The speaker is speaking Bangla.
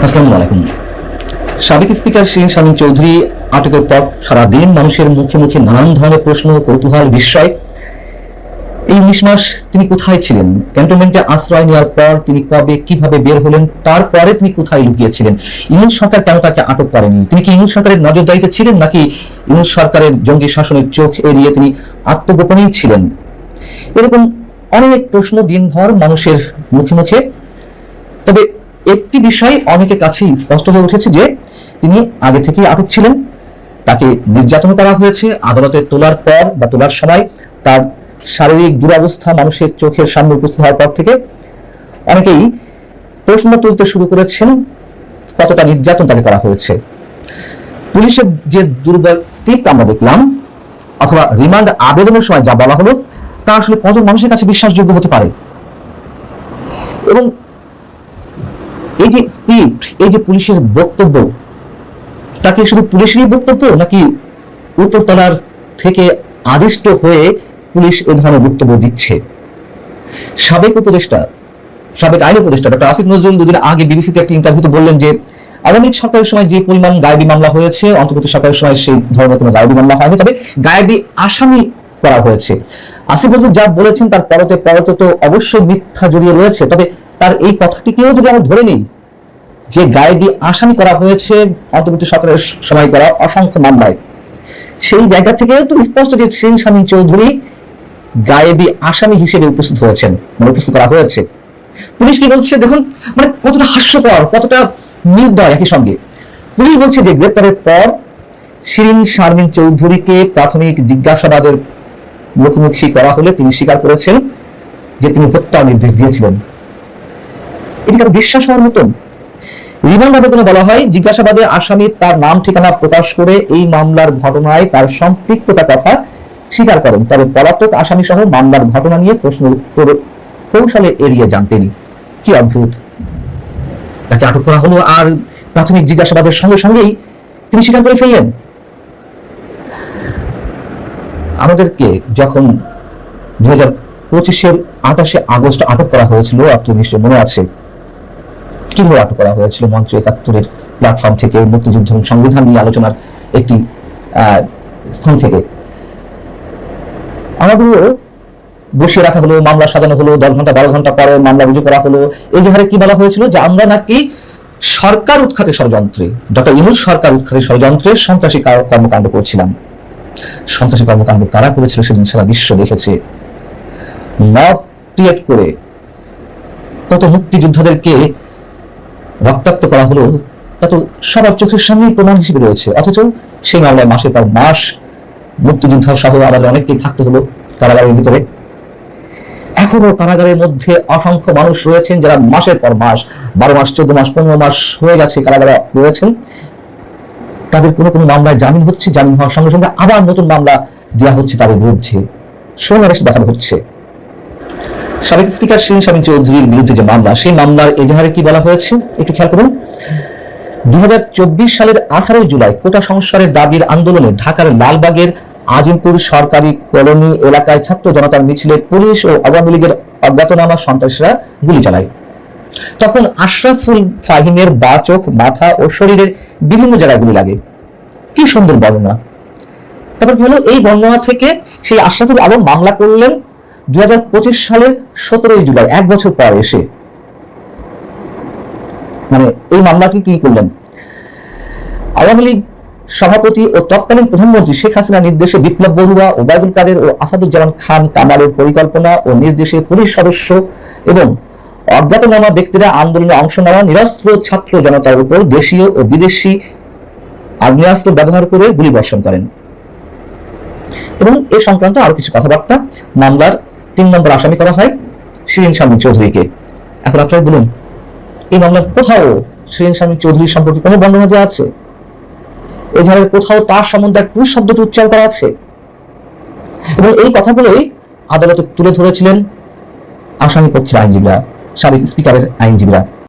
আসসালামু আলাইকুম। সাবেক স্পিকার শিরিন শারমিন চৌধুরী আটকের পর সারাদিন মানুষের মুখে মুখে নানান ধরনের প্রশ্ন, কৌতূহল, বিস্ময়। এই 19 মাস তিনি কোথায় ছিলেন? ক্যান্টনমেন্টে আশ্রয় নেওয়ার পর তিনি কবে, কিভাবে বের হলেন? তারপরে তিনি কোথায় লুকিয়েছিলেন? ইউনূস সরকার কেন তাকে আটক করেনি? তিনি কি ইউনূস সরকারের নজরদারিতে ছিলেন, নাকি ইউনূস সরকারের জঙ্গি শাসনের চোখ এড়িয়ে তিনি আত্মগোপনেই ছিলেন? এরকম অনেক প্রশ্ন দিনভর মানুষের মুখে মুখে। তবে একটি বিষয় অনেকের কাছেই স্পষ্ট হয়ে উঠেছে যে তিনি আগে থেকেই আটক ছিলেন। তাকে নির্যাতন করা হয়েছে। আদালতে তোলার পর বা তোলার সময় তার শারীরিক দুরবস্থা মানুষের চোখের সামনে উপস্থিত হওয়ার পর থেকে অনেকেই প্রশ্ন তুলতে শুরু করেছেন কতটা নির্যাতন তাকে করা হয়েছে। পুলিশের যে দুর্বল স্ক্রিপ্ট আমরা দেখলাম, অথবা রিমান্ড আবেদনের সময় যা বলা হলো, তা আসলে কজন মানুষের কাছে বিশ্বাসযোগ্য হতে পারে? এবং এই যে স্ক্রিপ্ট, এই যে পুলিশের বক্তব্য, তাকে শুধু পুলিশেরই বক্তব্য, নাকি উপরতলার থেকে আদিষ্ট হয়ে পুলিশ এ ধরনের বক্তব্য দিচ্ছে? সাবেক আইন উপদেষ্টা ডক্টর আসিফ নজরুল দুদিন আগে বিবিসিতে একটি ইন্টারভিউতে বললেন যে আওয়ামী লীগ সরকারের সময় যে পরিমাণ গায়েবী মামলা হয়েছে, অন্তর্বর্তী সরকারের সময় সেই ধরনের কোনো গায়েবী মামলা হয়নি, তবে গায়েবী আসামি করা হয়েছে। আসিফ নজরুল যা বলেছেন তার পরতে তো অবশ্যই মিথ্যা জড়িয়ে রয়েছে। তবে তার এই কথাটিকেও যদি আমরা ধরে নিই যে গায়েবী আসামি করা হয়েছে অন্তর্বর্তী সরকারের সময় করা অসংখ্য মামলায়, সেই জায়গা থেকেও তো স্পষ্ট যে শিরিন শারমিন চৌধুরী গায়েবী আসামি হিসেবে উপস্থিত করা হয়েছে। পুলিশ কি বলছে দেখুন, কতটা হাস্যকর, কতটা নির্দয়। একই সঙ্গে পুলিশ বলছে যে গ্রেপ্তারের পর শিরিন শারমিন চৌধুরীকে প্রাথমিক জিজ্ঞাসাবাদের মুখোমুখি করা হলে তিনি স্বীকার করেছেন যে তিনি হত্যার নির্দেশ দিয়েছিলেন। এটি কারো বিশ্বাস হওয়ার মতন? রিমান্ড আবেদনে বলা হয়, জিজ্ঞাসাবাদে আসামি তার নাম ঠিকানা প্রকাশ করে এই মামলার ঘটনায় তার সম্পৃক্ততার কথা স্বীকার করেন। তবে পলাতক আসামি সহ মামলার ঘটনা নিয়ে প্রশ্ন উত্তর কৌশলে এড়িয়ে যান তিনি। কি অদ্ভুত! তাকে আটক করা হলো আর প্রাথমিক জিজ্ঞাসাবাদের সঙ্গে সঙ্গেই তিনি স্বীকার করে ফেললেন। আমাদেরকে যখন 2025-এর 28শে আগস্ট আটক করা হয়েছিল, আপনি নিশ্চয় মনে আছে কিভাবে আটক করা হয়েছিল? মঞ্চ 71-এর প্ল্যাটফর্ম থেকে, মুক্তিযুদ্ধ সংবিধান নিয়ে আলোচনার একটি স্থান থেকে আমাদেরও বসিয়ে রাখা হলো, মামলা সাজানো হলো, 10 ঘন্টা 12 ঘন্টা পরে মামলা রুজু করা হলো। এই যে হারে কি বলা হয়েছিল যে আমরা নাকি সরকার উৎখাতে ষড়যন্ত্রে, ডক্টর ইউনূস সরকার উৎখাতে ষড়যন্ত্রে সন্ত্রাসী কর্মকাণ্ড করছিলাম। সন্ত্রাসী কর্মকাণ্ড কারা করেছিল সেদিন সারা বিশ্ব দেখেছে। মব ক্রিয়েট করে কত মুক্তিযোদ্ধাদেরকে রক্তাক্ত করা হলো, তা তো সবার চোখের সামনেই প্রমাণ হিসেবে রয়েছে। অথচ সেই মামলায় মাসের পর মাস মুক্তিযোদ্ধা সহ আমাদের অনেককেই থাকতে হলো কারাগারের ভিতরে। এখনো কারাগারের মধ্যে অসংখ্য মানুষ রয়েছেন যারা মাসের পর মাস, 12 মাস, 14 মাস, 15 মাস হয়ে গেছে কারাগারে রয়েছেন। তাদের কোনো মামলায় জামিন হচ্ছে, জামিন হওয়ার সঙ্গে সঙ্গে আবার নতুন মামলা দেওয়া হচ্ছে তাদের বিরুদ্ধে, সোনারেশ দেখানো হচ্ছে। সাবেক স্পিকার শিরিন শারমিন চৌধুরীর বিরুদ্ধে যে মামলা, সেই মামলার এজাহারে কি বলা হয়েছে একটু খেয়াল করুন। 2024 সালের 18 জুলাই কোটা সংস্কারের দাবির আন্দোলনে ঢাকার লালবাগের আজিমপুর সরকারি কলোনি এলাকায় ছাত্র জনতার মিছিলে পুলিশ ও আওয়ামী লীগের অজ্ঞাতনামা সন্ত্রাসীরা গুলি চালায়। তখন আশরাফুল ফাহিমের চোখ, মাথা ও শরীরের বিভিন্ন জায়গায় গুলি লাগে। কি সুন্দর বর্ণনা! তারপর কি হলো? এই বর্ণনা থেকে সেই আশরাফুল আলম মামলা করলেন 2025 সালের 17 জুলাই, 1 বছর পর এসে। এই মামলাটি কি করলেন? আওয়ামী লীগ সভাপতি ও তৎকালীন প্রধানমন্ত্রী শেখ হাসিনার নির্দেশে বিপ্লব বড়ুয়া, ওবায়দুল কাদের ও আসাদুজ্জামান খান কামালের পরিকল্পনা ও নির্দেশে পুলিশ সদস্য এবং অজ্ঞাতনামা ব্যক্তিরা আন্দোলনে অংশ নেওয়া নিরস্ত্র ছাত্র জনতার উপর দেশীয় ও বিদেশি আগ্নেয়াস্ত্র ব্যবহার করে গুলিবর্ষণ করেন। এবং এ সংক্রান্ত আরো কিছু কথাবার্তা মামলার 3 নম্বর আসামি করা হয় শিরিন শারমিন চৌধুরীকে। এখন আপনারা বলুন, এই মামলার কোথাও শিরিন শারমিন চৌধুরী সম্পর্কে কোনো বর্ণনা দেওয়া আছে? এছাড়া কোথাও তার সম্বন্ধে টু শব্দটি উচ্চারণ করা আছে? এবং এই কথাগুলোই আদালতে তুলে ধরেছিলেন আসামি পক্ষের আইনজীবীরা, সাবেক স্পিকারের আইনজীবীরা।